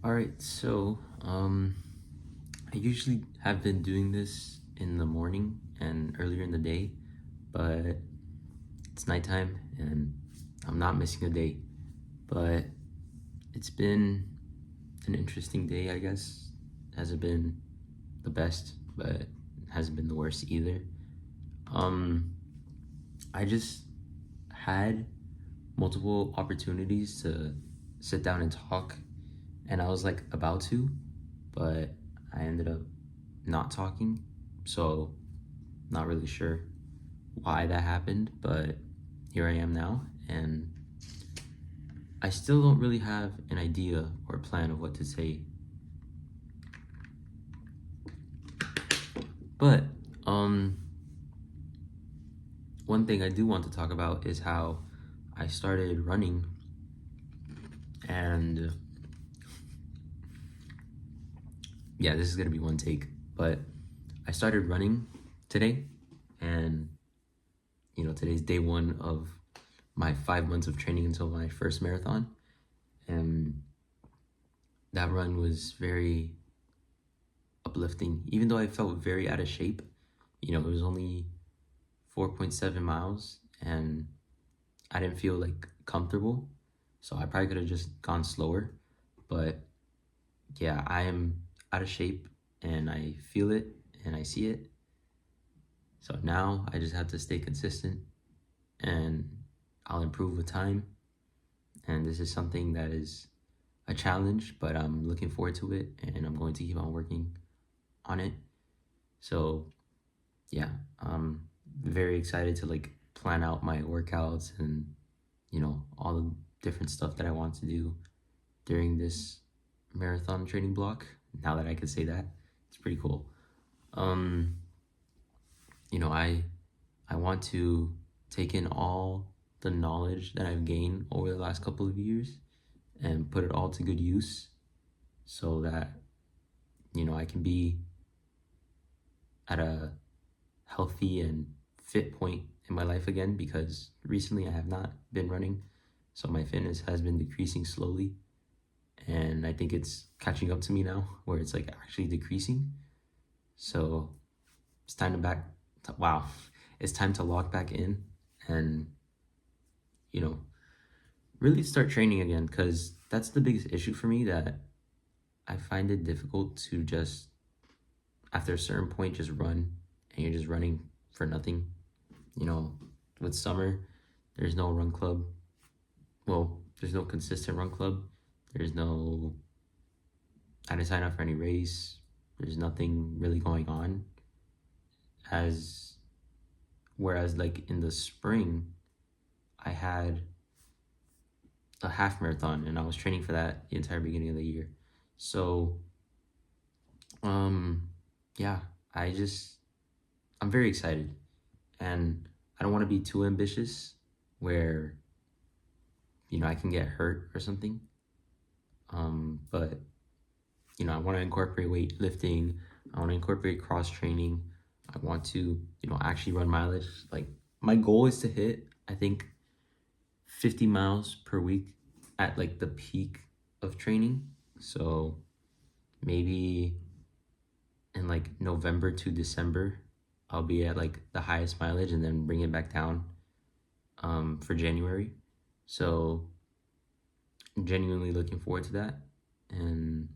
All right, I usually have been doing this in the morning and earlier in the day, but it's nighttime and I'm not missing a day. But it's been an interesting day, I guess. Hasn't been the best, but it hasn't been the worst either. Um, I just had multiple opportunities to sit down and talk, and I was like about to, but I ended up not talking. So, not really sure why that happened, but here I am now, and I still don't really have an idea or plan of what to say. But, um, one thing I do want to talk about is how I started running, and yeah, this is gonna be one take, but I started running today, and today's day one of my 5 months of training until my first marathon. And that run was very uplifting, even though I felt very out of shape. It was only 4.7 miles and I didn't feel like comfortable. So I probably could have just gone slower. But yeah, I am out of shape and I feel it and I see it. So now I just have to stay consistent and I'll improve with time. And this is something that is a challenge, but I'm looking forward to it and I'm going to keep on working on it. So yeah, I'm very excited to like plan out my workouts and all the different stuff that I want to do during this marathon training block. Now that I can say that, it's pretty cool. Um, I want to take in all the knowledge that I've gained over the last couple of years and put it all to good use so that I can be at a healthy and fit point in my life again, because recently I have not been running. So my fitness has been decreasing slowly. And I think it's catching up to me now where it's like actually decreasing. So it's time to wow, it's time to lock back in and, you know, really start training again, because that's the biggest issue for me, that I find it difficult to just, after a certain point, just run, and you're just running for nothing. You know, with summer, there's no run club. Well, there's no consistent run club. There's no, I didn't sign up for any race. There's nothing really going on. As Whereas like in the spring, I had a half marathon and I was training for that the entire beginning of the year. So, um, yeah, I'm very excited, and I don't want to be too ambitious where I can get hurt or something. But I want to incorporate weightlifting. I want to incorporate cross training. I want to, actually run mileage. Like, my goal is to hit, I think, 50 miles per week at like the peak of training. So maybe in like November to December, I'll be at like the highest mileage and then bring it back down for January. So I'm genuinely looking forward to that. And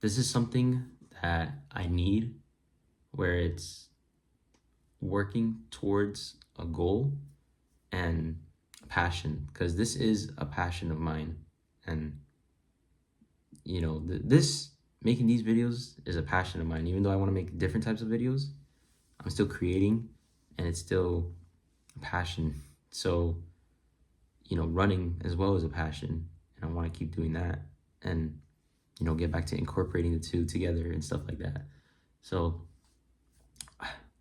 this is something that I need, where it's working towards a goal and passion, because this is a passion of mine. And this making these videos is a passion of mine. Even though I want to make different types of videos, I'm still creating, and it's still a passion. So running as well is a passion, and I want to keep doing that, and get back to incorporating the two together and stuff like that. So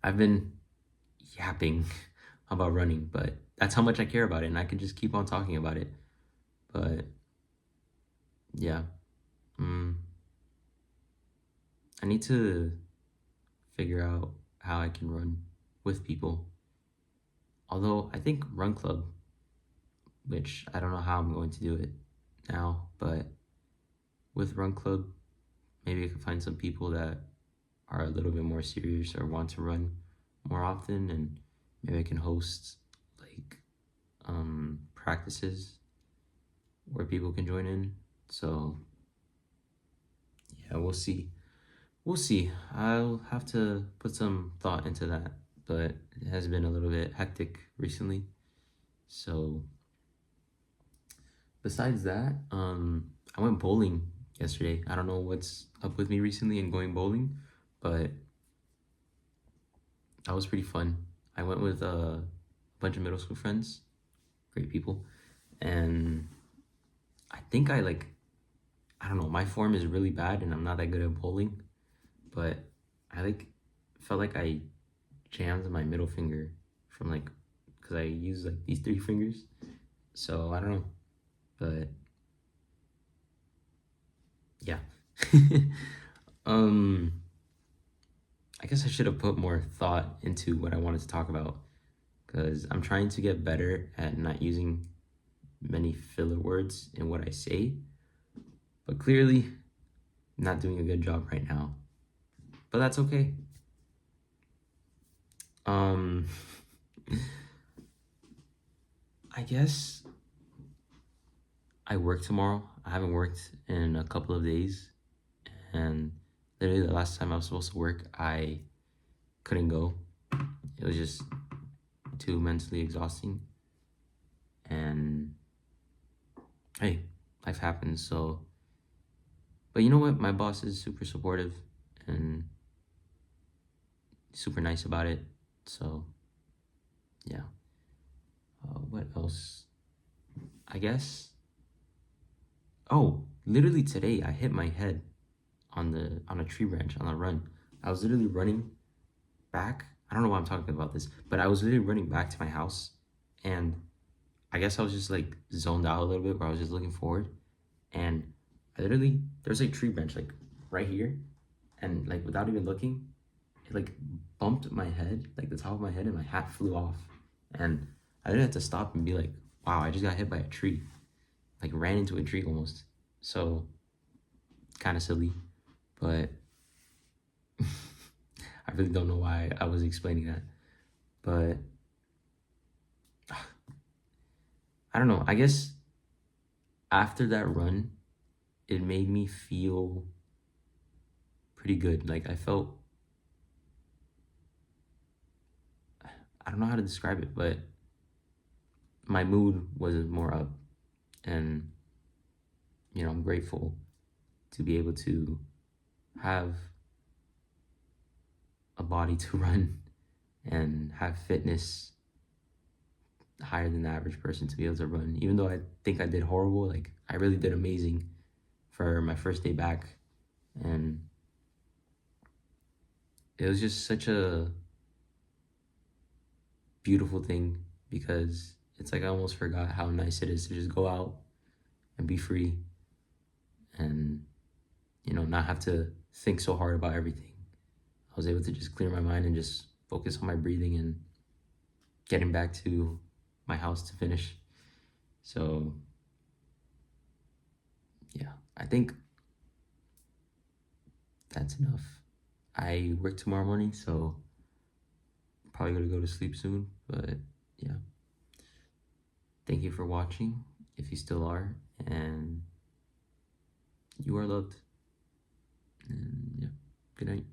I've been yapping about running, but that's how much I care about it, and I can just keep on talking about it. But yeah, I need to figure out how I can run with people. Although I think Run Club, which I don't know how I'm going to do it now, but with Run Club. Maybe I can find some people that are a little bit more serious or want to run more often, and maybe I can host like practices where people can join in. So yeah, we'll see. We'll see. I'll have to put some thought into that, but it has been a little bit hectic recently. So besides that, I went bowling yesterday. I don't know what's up with me recently and going bowling, but that was pretty fun. I went with a bunch of middle school friends, great people, and I think I don't know, my form is really bad and I'm not that good at bowling, but I felt like I jammed my middle finger from because I use like these three fingers. So I don't know, but yeah. um, I guess I should have put more thought into what I wanted to talk about because I'm trying to get better at not using many filler words in what I say, but clearly I'm not doing a good job right now. But that's okay. Um, I guess I work tomorrow. I haven't worked in a couple of days, and literally the last time I was supposed to work, I couldn't go. It was just too mentally exhausting. And hey, life happens. So, but you know what? My boss is super supportive and super nice about it. So, yeah. What else? I guess. Oh, literally today I hit my head on a tree branch on a run. I was literally running back. I don't know why I'm talking about this, but I was literally running back to my house, and I guess I was just like zoned out a little bit where I was just looking forward, and I literally there's a tree branch like right here, and like without even looking, it like bumped my head, like the top of my head, and my hat flew off, and I didn't have to stop and be like, wow, I just got hit by a tree, like ran into a tree almost. So kind of silly, but I really don't know why I was explaining that. But I don't know. I guess after that run, it made me feel pretty good. Like I felt, I don't know how to describe it, but my mood was more up. And, I'm grateful to be able to have a body to run and have fitness higher than the average person to be able to run. Even though I think I did horrible, like I really did amazing for my first day back. And it was just such a beautiful thing because it's like I almost forgot how nice it is to just go out and be free and, not have to think so hard about everything. I was able to just clear my mind and just focus on my breathing and getting back to my house to finish. So, yeah, I think that's enough. I work tomorrow morning, so probably gonna go to sleep soon. But yeah, thank you for watching if you still are, and you are loved. And yeah, good night.